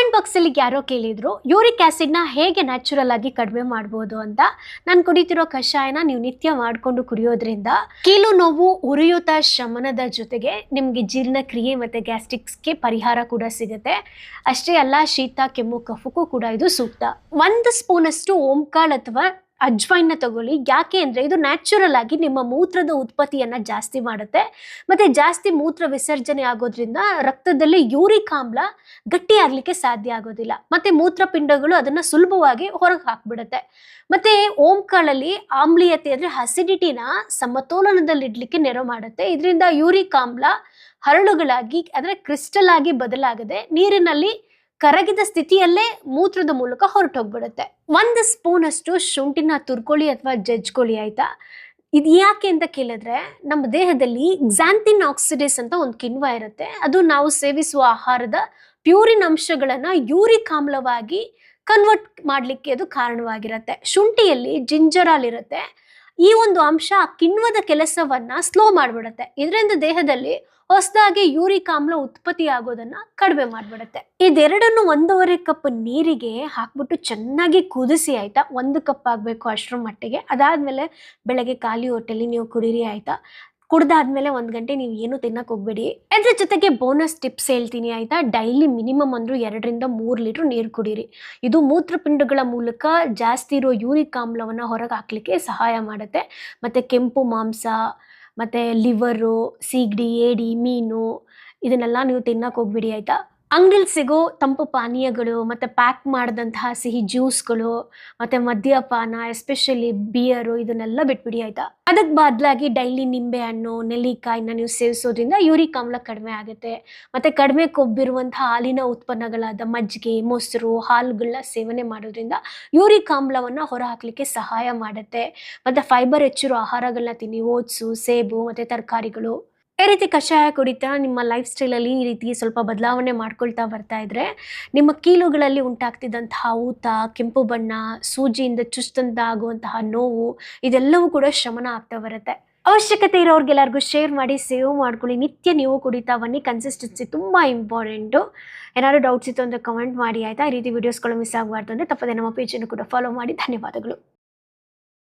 Comment ಬಾಕ್ಸಲ್ಲಿ ಯಾರೋ ಕೇಳಿದ್ರು ಯೂರಿಕ್ ಆ್ಯಸಿಡ್ನ ಹೇಗೆ ನ್ಯಾಚುರಲ್ ಆಗಿ ಕಡಿಮೆ ಮಾಡ್ಬೋದು ಅಂತ. ನಾನು ಕುಡಿತಿರೋ ಕಷಾಯನ ನೀವು ನಿತ್ಯ ಮಾಡಿಕೊಂಡು ಕುಡಿಯೋದ್ರಿಂದ ಕೀಲು ನೋವು ಉರಿಯೂತ ಶಮನದ ಜೊತೆಗೆ ನಿಮಗೆ ಜೀರ್ಣಕ್ರಿಯೆ ಮತ್ತು ಗ್ಯಾಸ್ಟ್ರಿಕ್ಸ್ಗೆ ಪರಿಹಾರ ಕೂಡ ಸಿಗುತ್ತೆ. ಅಷ್ಟೇ ಅಲ್ಲ, ಶೀತ ಕೆಮ್ಮು ಕಫಕ್ಕೂ ಕೂಡ ಇದು ಸೂಕ್ತ. 1 ಸ್ಪೂನಷ್ಟು ಓಂಕಾಳು ಅಥವಾ ಅಜ್ವೈನ್ನ ತಗೊಳ್ಳಿ. ಯಾಕೆ ಅಂದರೆ ಇದು ನ್ಯಾಚುರಲ್ ಆಗಿ ನಿಮ್ಮ ಮೂತ್ರದ ಉತ್ಪತ್ತಿಯನ್ನು ಜಾಸ್ತಿ ಮಾಡುತ್ತೆ ಮತ್ತು ಜಾಸ್ತಿ ಮೂತ್ರ ವಿಸರ್ಜನೆ ಆಗೋದ್ರಿಂದ ರಕ್ತದಲ್ಲಿ ಯೂರಿಕ್ ಆಮ್ಲ ಗಟ್ಟಿ ಆಗಲಿಕ್ಕೆ ಸಾಧ್ಯ ಆಗೋದಿಲ್ಲ ಮತ್ತು ಮೂತ್ರಪಿಂಡಗಳು ಅದನ್ನು ಸುಲಭವಾಗಿ ಹೊರಗೆ ಹಾಕ್ಬಿಡುತ್ತೆ. ಮತ್ತು ಓಂಕಾಳಲ್ಲಿ ಆಮ್ಲೀಯತೆ ಅಂದರೆ ಅಸಿಡಿಟಿನ ಸಮತೋಲನದಲ್ಲಿಡಲಿಕ್ಕೆ ನೆರವು ಮಾಡುತ್ತೆ. ಇದರಿಂದ ಯೂರಿಕ್ ಆಮ್ಲ ಹರಳುಗಳಾಗಿ ಅಂದರೆ ಕ್ರಿಸ್ಟಲ್ ಆಗಿ ಬದಲಾಗದೆ ನೀರಿನಲ್ಲಿ ಕರಗಿದ ಸ್ಥಿತಿಯಲ್ಲೇ ಮೂತ್ರದ ಮೂಲಕ ಹೊರಟೋಗ್ಬಿಡುತ್ತೆ. 1 ಸ್ಪೂನಷ್ಟು ಶುಂಠಿನ ತುರ್ಕೊಳ್ಳಿ ಅಥವಾ ಜಜ್ಕೊಳ್ಳಿ, ಆಯಿತಾ. ಇದು ಯಾಕೆ ಅಂತ ಕೇಳಿದ್ರೆ, ನಮ್ಮ ದೇಹದಲ್ಲಿ ಕ್ಸಾಂಥಿನ್ ಆಕ್ಸಿಡೇಸ್ ಅಂತ ಒಂದು ಕಿಣ್ವ ಇರುತ್ತೆ. ಅದು ನಾವು ಸೇವಿಸುವ ಆಹಾರದ ಪ್ಯೂರಿನ್ ಅಂಶಗಳನ್ನು ಯೂರಿಕ್ ಆಮ್ಲವಾಗಿ ಕನ್ವರ್ಟ್ ಮಾಡಲಿಕ್ಕೆ ಅದು ಕಾರಣವಾಗಿರುತ್ತೆ. ಶುಂಠಿಯಲ್ಲಿ ಜಿಂಜರಾಲ್ ಇರುತ್ತೆ. ಈ ಒಂದು ಅಂಶ ಆ ಕಿಣ್ವದ ಕೆಲಸವನ್ನು ಸ್ಲೋ ಮಾಡಿಬಿಡುತ್ತೆ. ಇದರಿಂದ ದೇಹದಲ್ಲಿ ಹೊಸದಾಗಿ ಯೂರಿಕ್ ಆಮ್ಲ ಉತ್ಪತ್ತಿ ಆಗೋದನ್ನು ಕಡಿಮೆ ಮಾಡಿಬಿಡುತ್ತೆ. ಇದೆರಡನ್ನು 1.5 ಕಪ್ ನೀರಿಗೆ ಹಾಕ್ಬಿಟ್ಟು ಚೆನ್ನಾಗಿ ಕುದಿಸಿ, ಆಯಿತಾ. 1 ಕಪ್ ಆಗಬೇಕು ಅಷ್ಟರ ಮಟ್ಟಿಗೆ. ಅದಾದಮೇಲೆ ಬೆಳಗ್ಗೆ ಖಾಲಿ ಹೊಟ್ಟೆಲಿ ನೀವು ಕುಡೀರಿ, ಆಯಿತಾ. ಕುಡ್ದಾದ್ಮೇಲೆ 1 ಗಂಟೆ ನೀವು ಏನು ತಿನ್ನಕ್ಕೆ ಹೋಗ್ಬೇಡಿ. ಅದ್ರ ಜೊತೆಗೆ ಬೋನಸ್ ಟಿಪ್ಸ್ ಹೇಳ್ತೀನಿ, ಆಯಿತಾ. ಡೈಲಿ ಮಿನಿಮಮ್ ಅಂದರೂ 2 ರಿಂದ 3 ಲೀಟ್ರ್ ನೀರು ಕುಡೀರಿ. ಇದು ಮೂತ್ರಪಿಂಡಗಳ ಮೂಲಕ ಜಾಸ್ತಿ ಇರೋ ಯೂರಿಕ್ ಆಮ್ಲವನ್ನು ಹೊರಗೆ ಹಾಕಲಿಕ್ಕೆ ಸಹಾಯ ಮಾಡುತ್ತೆ. ಮತ್ತು ಕೆಂಪು ಮಾಂಸ ಮತ್ತು ಲಿವರು, ಸೀಗಡಿ, ಏಡಿ, ಮೀನು ಇದನ್ನೆಲ್ಲ ನೀವು ತಿನ್ನಕ್ಕೆ ಹೋಗ್ಬಿಡಿ, ಆಯಿತಾ. ಅಂಗಡಿಲಿ ಸಿಗೋ ತಂಪು ಪಾನೀಯಗಳು ಮತ್ತು ಪ್ಯಾಕ್ ಮಾಡಿದಂತಹ ಸಿಹಿ ಜ್ಯೂಸ್ಗಳು ಮತ್ತು ಮದ್ಯಪಾನ, ಎಸ್ಪೆಷಲಿ ಬಿಯರು, ಇದನ್ನೆಲ್ಲ ಬಿಟ್ಬಿಡಿ, ಆಯಿತಾ. ಅದಕ್ಕೆ ಬದಲಾಗಿ ಡೈಲಿ ನಿಂಬೆಹಣ್ಣು, ನೆಲ್ಲಿಕಾಯಿನ ನೀವು ಸೇವಿಸೋದ್ರಿಂದ ಯೂರಿಕ್ ಆಮ್ಲ ಕಡಿಮೆ ಆಗುತ್ತೆ. ಮತ್ತು ಕಡಿಮೆ ಕೊಬ್ಬಿರುವಂಥ ಹಾಲಿನ ಉತ್ಪನ್ನಗಳಾದ ಮಜ್ಜಿಗೆ, ಮೊಸರು, ಹಾಲುಗಳನ್ನ ಸೇವನೆ ಮಾಡೋದ್ರಿಂದ ಯೂರಿಕ್ ಆಮ್ಲವನ್ನು ಹೊರಹಾಕಲಿಕ್ಕೆ ಸಹಾಯ ಮಾಡುತ್ತೆ. ಮತ್ತು ಫೈಬರ್ ಹೆಚ್ಚಿರೋ ಆಹಾರಗಳನ್ನ ತಿನ್ನಿ. ಓಟ್ಸು, ಸೇಬು ಮತ್ತು ತರಕಾರಿಗಳು. ಈ ರೀತಿ ಕಷಾಯ ಕುಡಿತಾ ನಿಮ್ಮ ಲೈಫ್ ಸ್ಟೈಲಲ್ಲಿ ಈ ರೀತಿ ಸ್ವಲ್ಪ ಬದಲಾವಣೆ ಮಾಡ್ಕೊಳ್ತಾ ಬರ್ತಾ ಇದ್ರೆ ನಿಮ್ಮ ಕೀಲುಗಳಲ್ಲಿ ಉಂಟಾಗ್ತಿದ್ದಂತಹ ಊತ, ಕೆಂಪು ಬಣ್ಣ, ಸೂಜಿಯಿಂದ ಚುಚ್ಚಂತ ಆಗುವಂತಹ ನೋವು ಇದೆಲ್ಲವೂ ಕೂಡ ಶಮನ ಆಗ್ತಾ ಬರುತ್ತೆ. ಅವಶ್ಯಕತೆ ಇರೋರಿಗೆಲ್ಲರಿಗೂ ಶೇರ್ ಮಾಡಿ, ಸೇವ್ ಮಾಡ್ಕೊಳ್ಳಿ. ನಿತ್ಯ ನೀವು ಕುಡಿತಾ ಬನ್ನಿ. ಕನ್ಸಿಸ್ಟೆನ್ಸಿ ತುಂಬ ಇಂಪಾರ್ಟೆಂಟು. ಏನಾದರೂ ಡೌಟ್ಸ್ ಇತ್ತು ಅಂದರೆ ಕಮೆಂಟ್ ಮಾಡಿ, ಆಯಿತಾ. ಈ ರೀತಿ ವೀಡಿಯೋಸ್ಗಳು ಮಿಸ್ ಆಗಬಾರ್ದು ಅಂದರೆ ತಪ್ಪದೆ ನಮ್ಮ ಪೇಜನ್ನು ಕೂಡ ಫಾಲೋ ಮಾಡಿ. ಧನ್ಯವಾದಗಳು.